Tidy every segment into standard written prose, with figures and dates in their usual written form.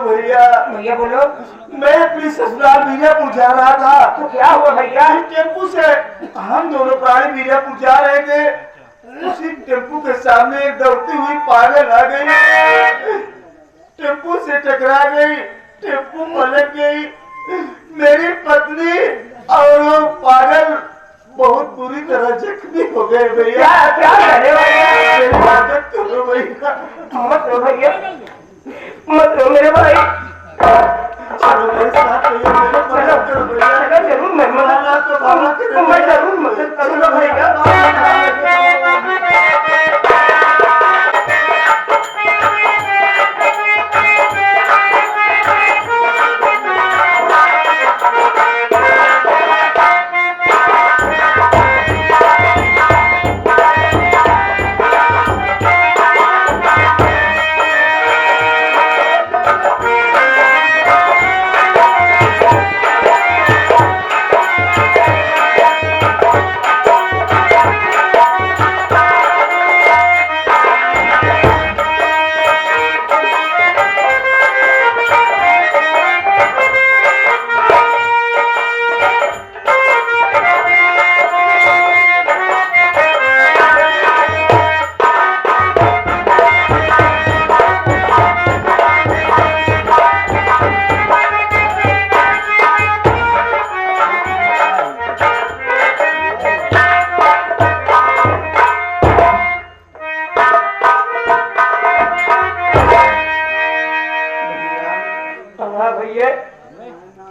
भैया। भैया बोलो। मैं अपनी ससुराल बीजापुर जा रहा था। तो क्या हुआ भैया? टेम्पू से हम दोनों प्राणी बीजापुर जा रहे थे। उसी टेम्पू के सामने एक दौड़ती हुई पागल आ गई, टेम्पू से टकरा गई, टेम्पू पलट गई। मेरी पत्नी और वो पागल बहुत बुरी तरह जख्मी हो गए भैया। क्या करे भैया? मेरी मदद करो भैया। मत रो भैया, मत रो मेरे भाई। चलो मेरे साथ भैया, मेरी मदद करो भैया। चलो जरूर मैं जरूर मदद करूंगा भैया।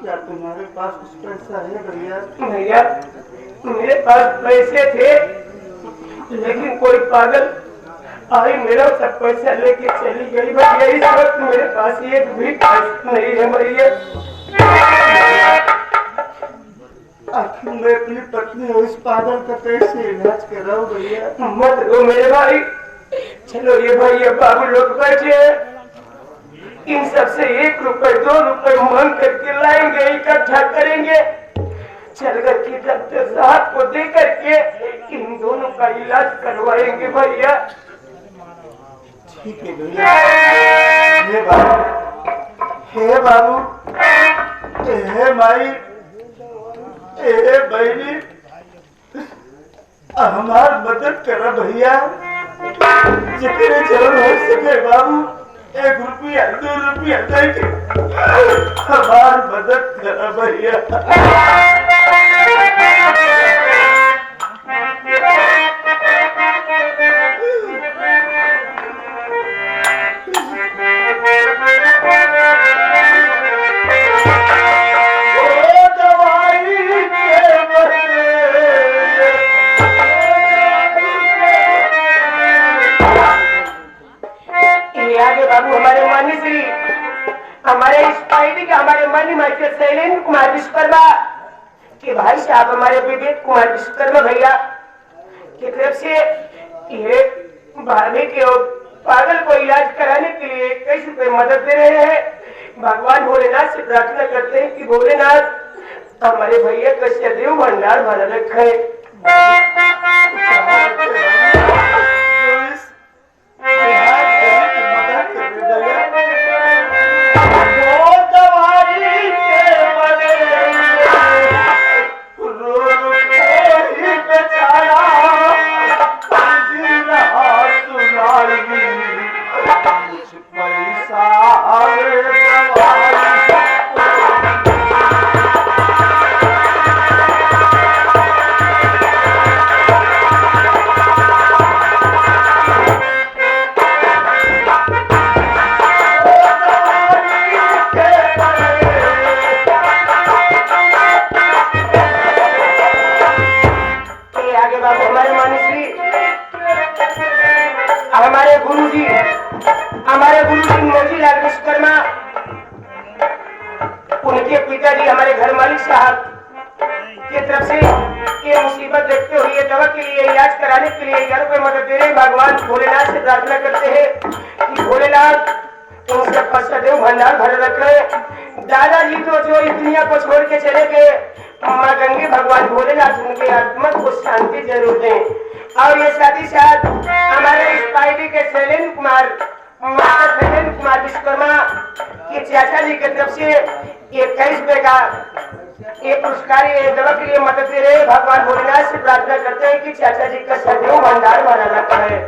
क्या तुम्हारे पास कुछ पैसा है भैया? भैया मेरे पास पैसे थे, लेकिन कोई पागल आई मेरा सब पैसा लेके चली गई भैया। इस वक्त मेरे पास एक भी पैसा नहीं है भैया। आखिर मैं अपनी पत्नी और इस पागल का कैसे इलाज कराऊं भैया? मत रो मेरे भाई। चलो ये भैया बाबू लोग बैठे हैं, इन सबसे 1 रुपए 2 रुपए मांग करके लाएंगे, इकट्ठा करेंगे, चल करके डॉक्टर साहब को दे करके इन दोनों का इलाज करवाएंगे भैया। ठीक है भैया। हे बाबू, हे बाबू, हे माई, हे बहनी, हमार मदद करा भैया। जितने चरण हो सके बाबू, 1 रुपया 2 रुपया दे के हमार मदद करा भैया। बाबू हमारे मानी श्री, हमारे इस पार्टी के हमारे मानी मास्टर शैलेंद्र कुमार विश्वकर्मा के भाई साहब हमारे विवेक कुमार विश्वकर्मा भैया की तरफ से ये भाभी के पागल को इलाज कराने के लिए 21 रुपए मदद दे रहे हैं। भगवान भोलेनाथ से प्रार्थना करते हैं कि भोलेनाथ हमारे भैया का सदैव भंडार भरा रखे। हमारे गुरुजी मोतीलाल विश्वकर्मा, उनके पिताजी हमारे घर मालिक साहब की तरफ से ये मुसीबत देखते हुए दवा के लिए इलाज कराने के लिए 1000 रुपए मदद दे रहे। भगवान भोलेनाथ से प्रार्थना करते हैं कि भोलेनाथ उनसे सदैव भंडार भर रखे। दादाजी तो जो इस दुनिया को छोड़ के चले गए, माँ गंगे भगवान भोलेनाथ उनके आत्मा को शांति जरूर दें। और ये साथ ही साथ हमारे इस पार्टी के शैलेंद्र कुमार विश्वकर्मा कि चाचा जी की तरफ से 21 रुपए का ये पुरस्कार ये दवा के लिए मदद दे रहे भगवान भोलेनाथ से प्रार्थना करते हैं कि चाचा जी का सदैव भंडार भरा रहता है।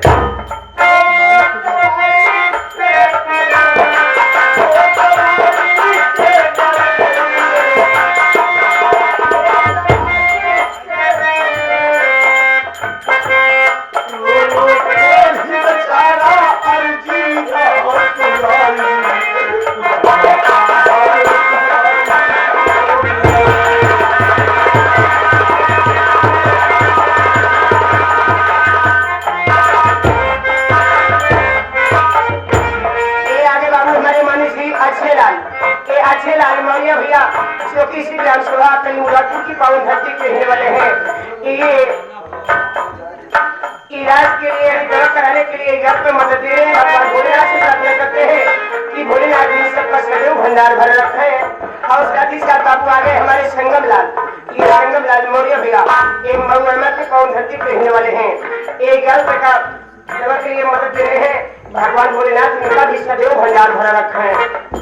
अच्छे लाल मौलिया भैया जो कि इसी विधानसभा कल मुरादपुर की पावन धरती के रहने वाले हैं। ये इलाज के लिए दवा कराने के लिए घर पे मदद दे रहे हैं। भगवान भोलेनाथ से प्रार्थना करते हैं कि भोलेनाथ जी सबका सदैव भंडार भर रखे और साथ ही साथ बाबू आ गए हमारे संगम लाल मौर्य भैया ये मऊरमा के पावन धरती के रहने वाले हैं। एक घर पे का दवा के लिए मदद दे रहे हैं। भगवान भोलेनाथ उनका भी सदैव भंडार भरा रखा है।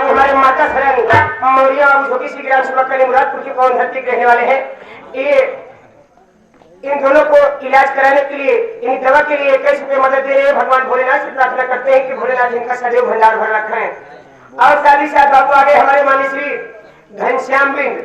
हमारे माता सरंग मौर्य छोटी सी ग्राम सभा कली मुरादपुर की पावन धरती के रहने वाले हैं। ये इन दोनों को इलाज कराने के लिए इन दवा के लिए 21 रुपए मदद दे रहे हैं। भगवान भोलेनाथ से प्रार्थना करते हैं कि भोलेनाथ इनका सदैव भंडार भर रखा है। और साथ ही साथ बाबू आगे हमारे मानी श्री घनश्याम बिंद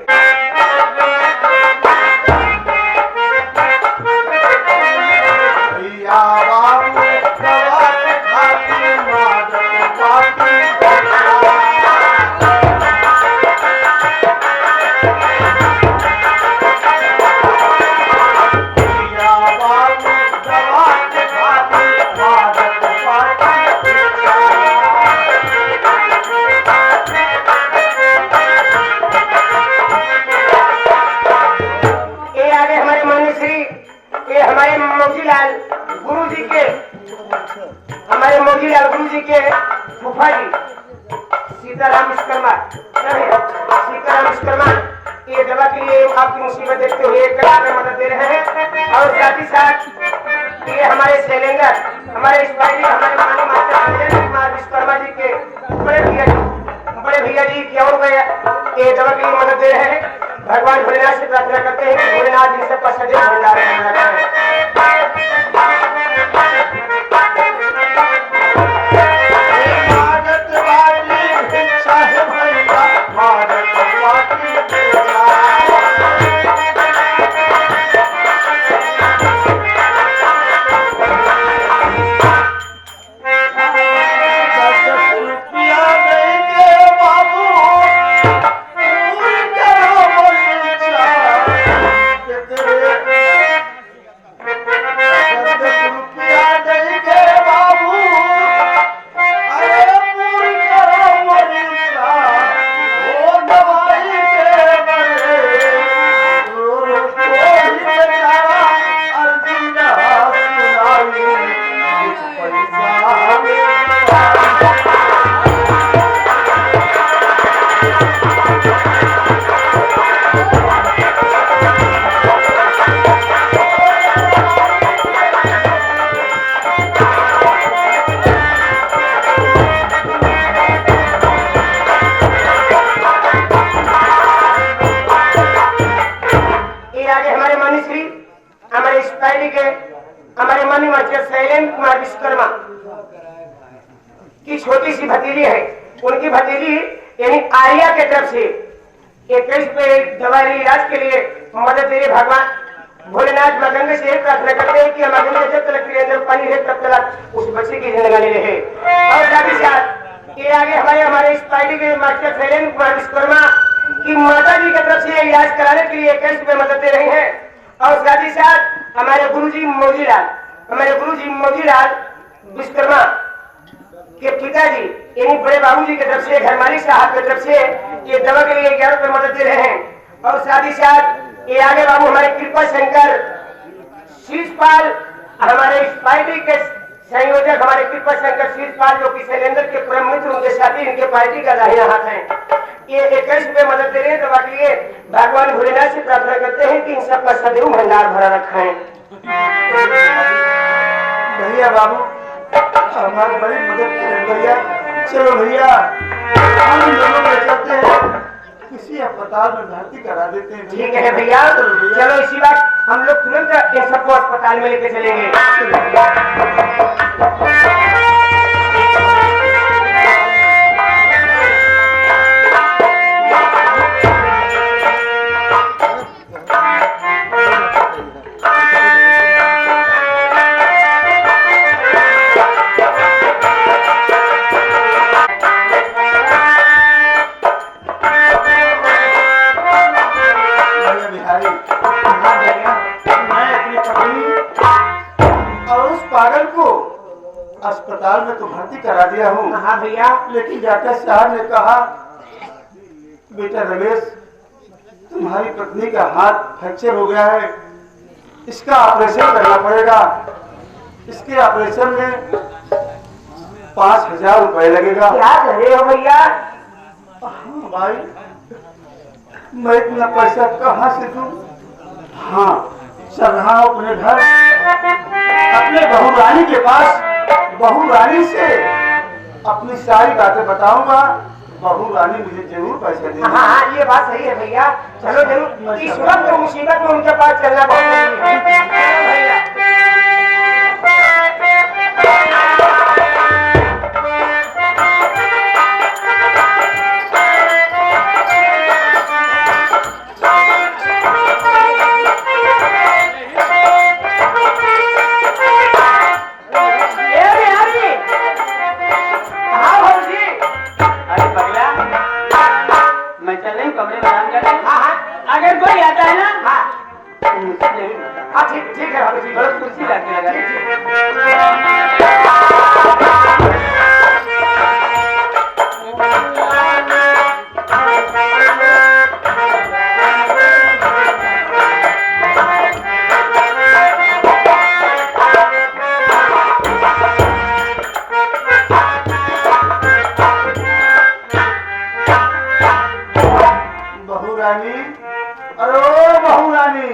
हमारे मोतीलाल गुरु जी के फूफा जी सीताराम विश्वकर्मा ये दवा के लिए आपकी मुसीबत देखते हुए कला में मदद दे रहे हैं। और साथ ही साथ ये हमारे शैलेंद्र हमारे हमारे मानव माता कुमार विश्वकर्मा जी के बड़े भैया जी की और ये दवा के लिए मदद दे रहे हैं। भगवान भोलेनाथ से प्रार्थना करते हैं कि भोलेनाथ इन सबका सदैव भंडार है। की छोटी सी भतीजी है, उनकी भतीजी यानी आर्या के तरफ से 21 पे दवाई इलाज के लिए मदद दे रहे भगवान भोलेनाथ मगंग से प्रार्थना करते हैं कि हमारे जब तक अंदर पानी है तब तक उस बच्चे की जिंदगानी रहे। और साथ ही साथ ये आगे हमारे इस पार्टी के मास्टर शैलेंद्र कुमार विश्वकर्मा की माता जी की तरफ से इलाज कराने के लिए 21 पे मदद दे रहे हैं। और साथ ही साथ हमारे गुरुजी मौजीलाल विश्वकर्मा के पिताजी यानी बड़े बाबूजी की तरफ से घर मालिक साहब की तरफ से ये दवा के लिए 11 रुपए मदद दे रहे हैं। और साथ ही साथ ये आगे बाबू हमारे कृपा शंकर शीर्षपाल हमारे इस पार्टी के संयोजक हमारे कृपा शंकर शीर्षपाल जो कि शैलेंद्र के परम मित्र उनके साथी इनके पार्टी का दाहिना हाथ है। ये 21 रुपए मदद दे रहे हैं दवा के लिए। भगवान भोलेनाथ से प्रार्थना करते हैं कि इन सब का सदैव भंडार भरा रखें। भैया बाबू हमारी बड़ी मदद करें भैया। चलो भैया हम दोनों में चलते हैं, किसी अस्पताल में भर्ती करा देते हैं। ठीक है भैया, चलो इसी बात हम लोग तुरंत इन सबको अस्पताल में लेके चलेंगे। अस्पताल में तो भर्ती करा दिया हूँ। हाँ भैया, लेकिन डॉक्टर साहब ने कहा बेटा रमेश तुम्हारी पत्नी का हाथ फ्रैक्चर हो गया है, इसका ऑपरेशन करना पड़ेगा। इसके ऑपरेशन में 5,000 रुपए लगेगा। क्या कह रहे हो भैया? हाँ भाई मैं इतना पैसा कहाँ से दूँ? हाँ चल रहा हूँ अपने घर, अपने बहू रानी के पास। बहू रानी से अपनी सारी बातें बताऊंगा। बहू रानी मुझे जरूर पैसे देगी। हाँ ये बात सही है भैया, चलो जरूर। इस वक्त मुसीबत में उनके पास चलना बहुत जरूरी है भैया। अगर कोई आता है ना, हाँ ठीक है, बड़ा कुर्सी लगने लगा। बहू रानी, अरे ओ बहू रानी,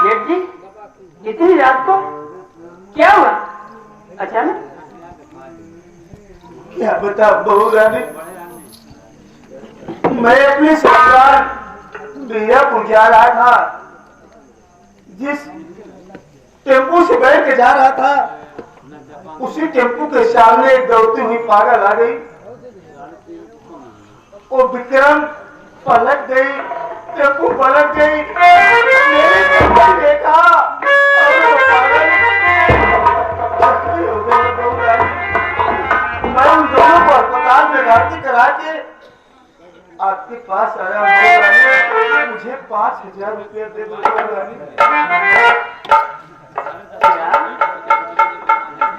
जेठ जी इतनी रात को क्या हुआ अचानक? क्या बता बहू रानी, मैं अपने ससुराल बीरापुर जा रहा था। जिस टेम्पू से बैठ के जा रहा था उसी टेम्पू के सामने एक दौड़ती हुई पागल आ गई। वो विक्रम पलट गई, टेम्पू पलट गई। मेरे टेम्पू देखा और वो पागल जख्मी हो गई। बहू रानी, मैं उन दोनों को अस्पताल में भर्ती करा के आपके पास आया हूँ। मुझे 5,000 रुपये दे दो बहू रानी।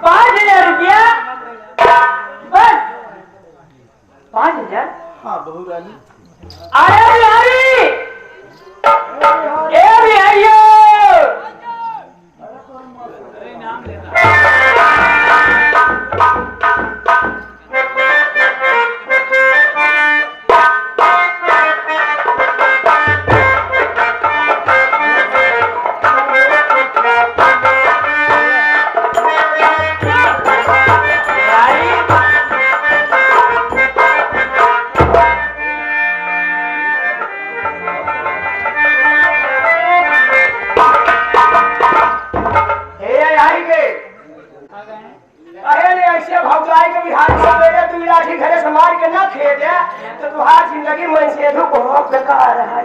5,000 रुपया बस? 5,000? हाँ बहू रानी। अरे बिहारी, ए बिहारियो, से भौजाई के बिहार से मेरे तू लाठी घरे समाज के ना खेदे तो तुम्हारी जिंदगी मन से धो बहुत बेकार रहा है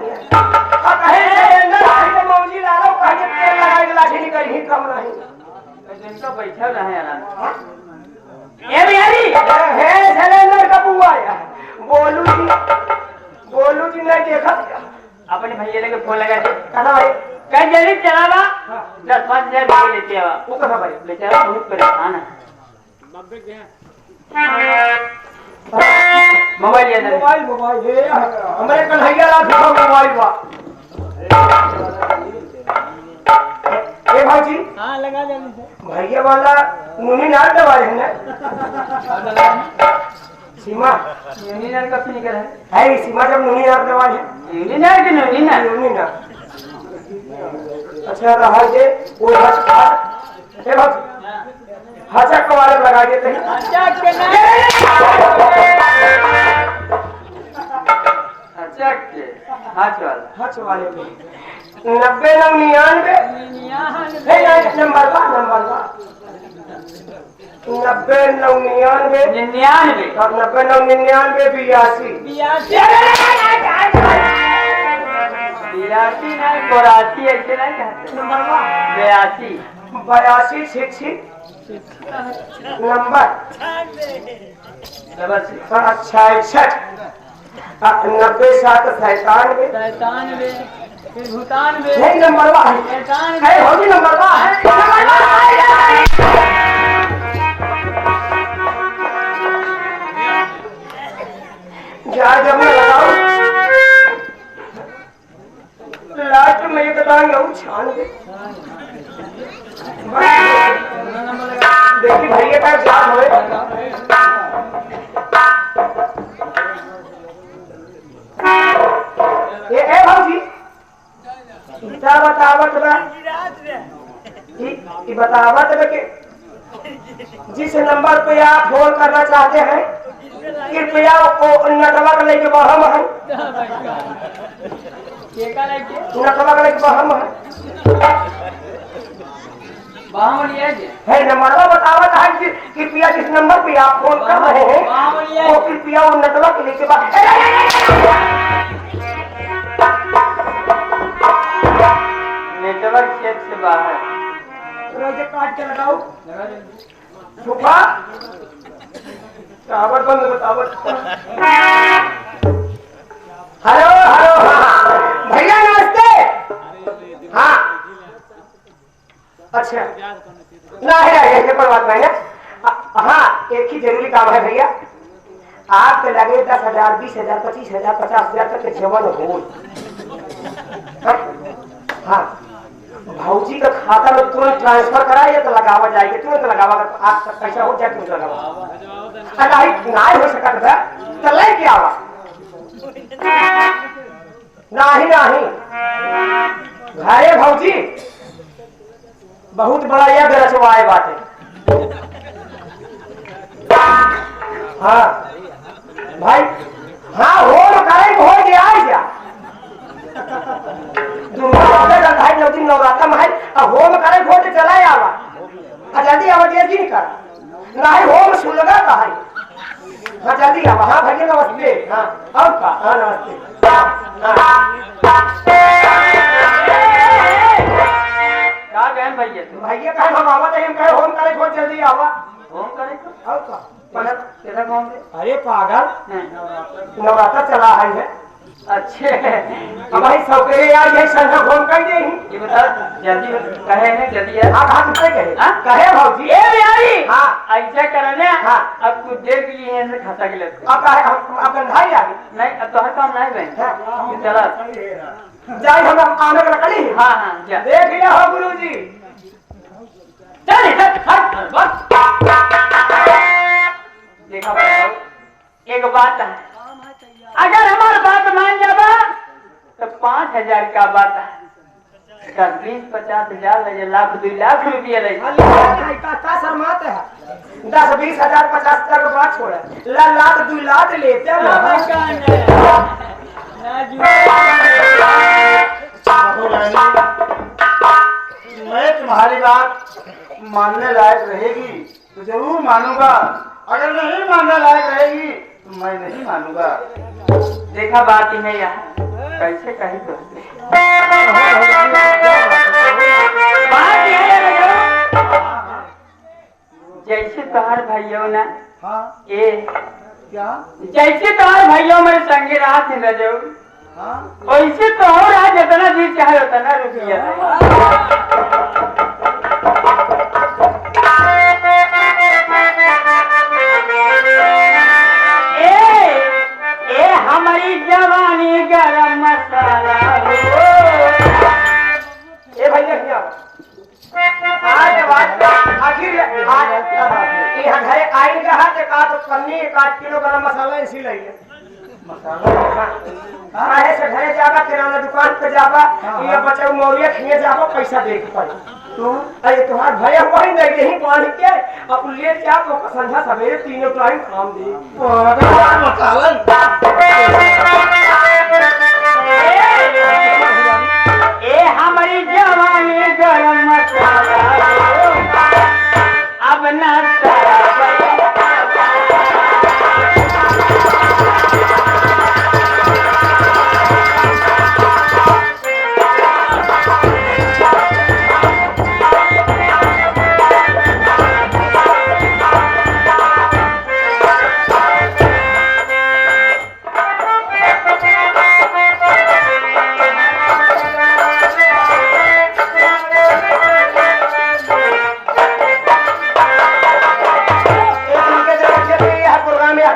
अब कहे अंदर आके मौजी ला लो कहे तेल लगाए लाठी निकल ही कम नहीं जिनका बैठा रहे आराम ए बिहारी है सिलेंडर का बुआ बोलू जी नहीं देखा अपने भैया लेके फोन लगा दे कहा भाई कहीं जल्दी चलावा 10-5 हजार रुपये लेते आवा वो कहा भाई बेचारा बहुत परेशान है मोबाइल ले ले मोबाइल ये हमारे कन्हैया लाल का मोबाइल बा ए भाई हां लगा जल्दी से भैया वाला मुनी नाल दवा है ना सीमा यूनियन का फिर है है सीमा जब मुनी नाल दवा है यूनियन के यूनियन मुनी ना अच्छा रहा जे वो हट ए भाई हाचा कवाले लगा देते हैं अच्छा के अच्छा के हाथ वाला हाच वाले पे 90 99 नंबर बा 90 99 99 90 99 82 नहीं 84 ऐसे नहीं कहते 82 82 66 नंबर डबल 66 90 7 97 97 फिर भूटान में नहीं नंबर बा है होगी नंबर बा जा जब मैं लगाऊं लास्ट में ये बताएंगे वो छान दे देखिए भैया का याद होए ए भाजी इतना बतावत बा कि बतावत बा कि जिस नंबर पे आप फोन करना चाहते हैं कृपया वो नटवा लेके बहम है नटवा लेके बहम है नंबर बतावत है कि कृपया जिस नंबर पे आप फोन कर रहे हैं वो कृपया वो नटवा के लेके नेटवर्क क्षेत्र से बाहर रोजे काट के लगाओ छुपा टावर बंद बतावत हेलो हेलो हाँ भैया नमस्ते हाँ अच्छा ना है ऐसे कोई बात नहीं है हाँ एक ही जरूरी काम है भैया आपके लगे 10,000 20,000 25,000 50,000 तक के जेवन हो हाँ भाऊजी का खाता में तुरंत ट्रांसफर कराइए तो लगावा जाएगी तुरंत लगावा आप तक पैसा हो जाए तुरंत लगावा अगर ना हो सकता था तो ले के आवा नहीं घरे भाऊजी बहुत बड़ा यह रचवाए बात है हाँ भाई हाँ हो करे हो गया जा भाई 9 दिन नवरात्र में है होम करे हो तो चला आवा जल्दी आवा जल्दी नहीं कर ना होम सुलगा का है हाँ जल्दी आवा हाँ भैया नमस्ते हाँ और का हाँ नमस्ते कहाँ गए भैया भैया कहे हम आवा तो हम कहे होम करे हो जल्दी आवा होम करे और का तेरा कौन है अरे पागल नवरात्र चला है अच्छे अब भाई सौकरे यार यही संख्या फोन कर दे ये बता जल्दी कहे ना जल्दी यार हाँ कितने कहे कहे भाजी ए बिहारी हाँ ऐसा करने हाँ अब कुछ देर के लिए यहाँ से खाता के लेते अब कहे अब गंधाई आ गई नहीं अब तो हर काम नहीं बहन चला जाए हम आने का लकड़ी हाँ हाँ जा देख लिया हो गुरुजी चल देखा एक बात है अगर हमारा बात मान जावा तो 5,000 का बात है 10-20-50,000 लगे लाख 2 लाख रुपये लगे का शर्मात है 10-20,000 50,000 का बात छोड़े लाख 2 लाख लेते मैं तुम्हारी बात मानने लायक रहेगी तो जरूर मानूंगा, अगर नहीं मानने लायक रहेगी तो मैं नहीं मानूंगा। देखा बात ही है यहाँ कैसे कही तो बात ये है जैसे तुम्हारे भाइयों ना हाँ ये क्या? जैसे तुम्हारे भाइयों मेरे संगे रात न जो हाँ वैसे तो हो रहा जितना जी चाहे उतना रुपया ए हमारी जवानी गरम मसाला हो। ए भैया आज बात आखिर आज यहाँ घरे आइन का हाथ का तो पन्नी 1 किलो गरम मसाला इसी लगे काहे से घरे जाबा किराना दुकान पे जाबा ये बचाऊ मौलिया खिए जाबा पैसा दे के पड़ी तू अरे तुम्हार भैया वही नहीं यही बांध के अब ले जा तो संध्या सवेरे 3 टाइम काम दे ए हमारी जवानी गरम मसाला हो। अब ना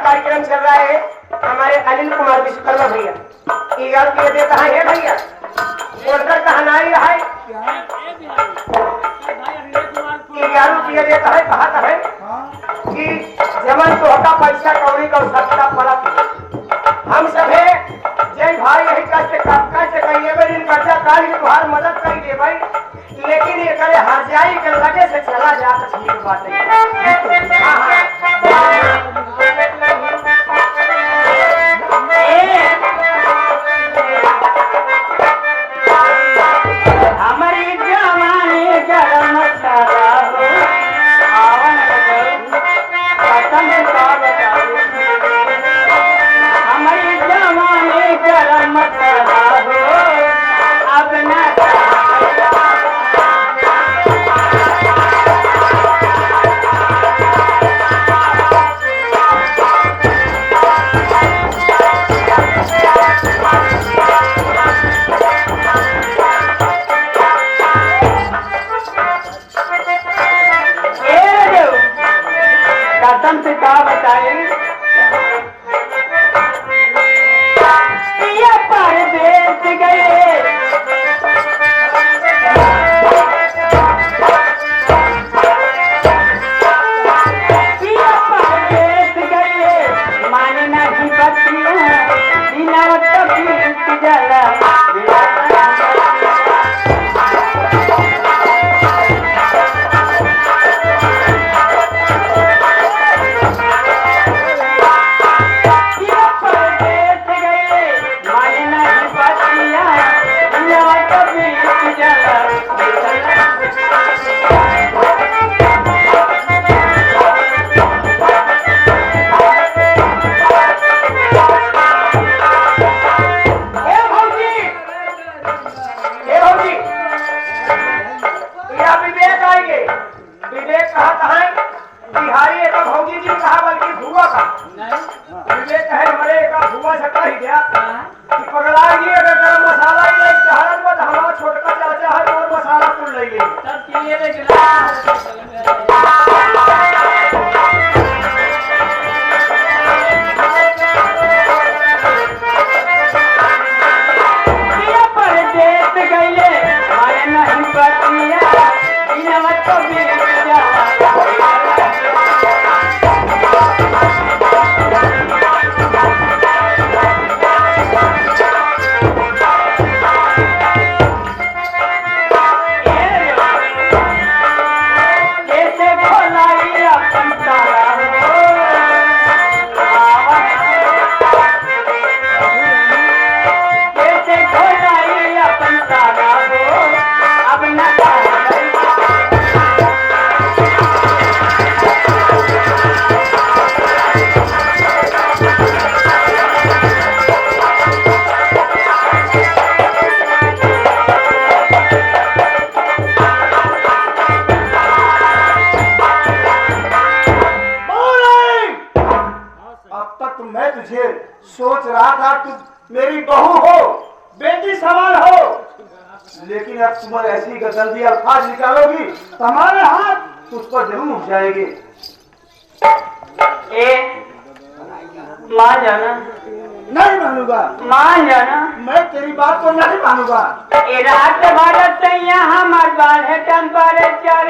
कार्यक्रम चल रहा है हमारे अनिल कुमार विश्वकर्मा भैया 11 रुपये देता है भैया ऑर्डर कहना ही है 11 रुपये देता है कहा है कि जमन तो होता पैसा कौड़ी का सस्ता पड़ा हम सभे जय भाई यही कष्ट कहिए भाई इन कर्जा काल तुम्हार मदद कर दे भाई लेकिन ये करे हर जाई के लगे से चला जा ठीक बात हमारी जवानी गरम मसाला हो। आवन कसम का बताओ हमारी जवानी गरम मसाला हो। अब ना कसम से क्या बताए ये परदेस गए ये परदेस गए माने नहीं बतिया बिना तबीयत जला विवेक कहा कहा बिहारी एक भौजी जी कहा बल्कि भुआ का विवेक कहे हमारे एक भुआ से कह दिया कि पगला जी अगर गरम मसाला ही एक चहरन में हमारा छोटका चाचा है और मसाला कुल ले गई सब किए रे गिलास परदेस गए मारे नहीं बतिया बिना तबीयत अब न तुम मेरी बहू हो, बेटी सवाल हो, लेकिन अब तुम ऐसी गंदी अल्फाज निकालोगी हमारे हाथ उस पर जरूर उठ जाएंगे। मान जाना। नहीं मानूंगा, मान जाना। मैं तेरी बात को नहीं मानूंगा। रात भर से यहाँ हमार बाल है टेम्परेचर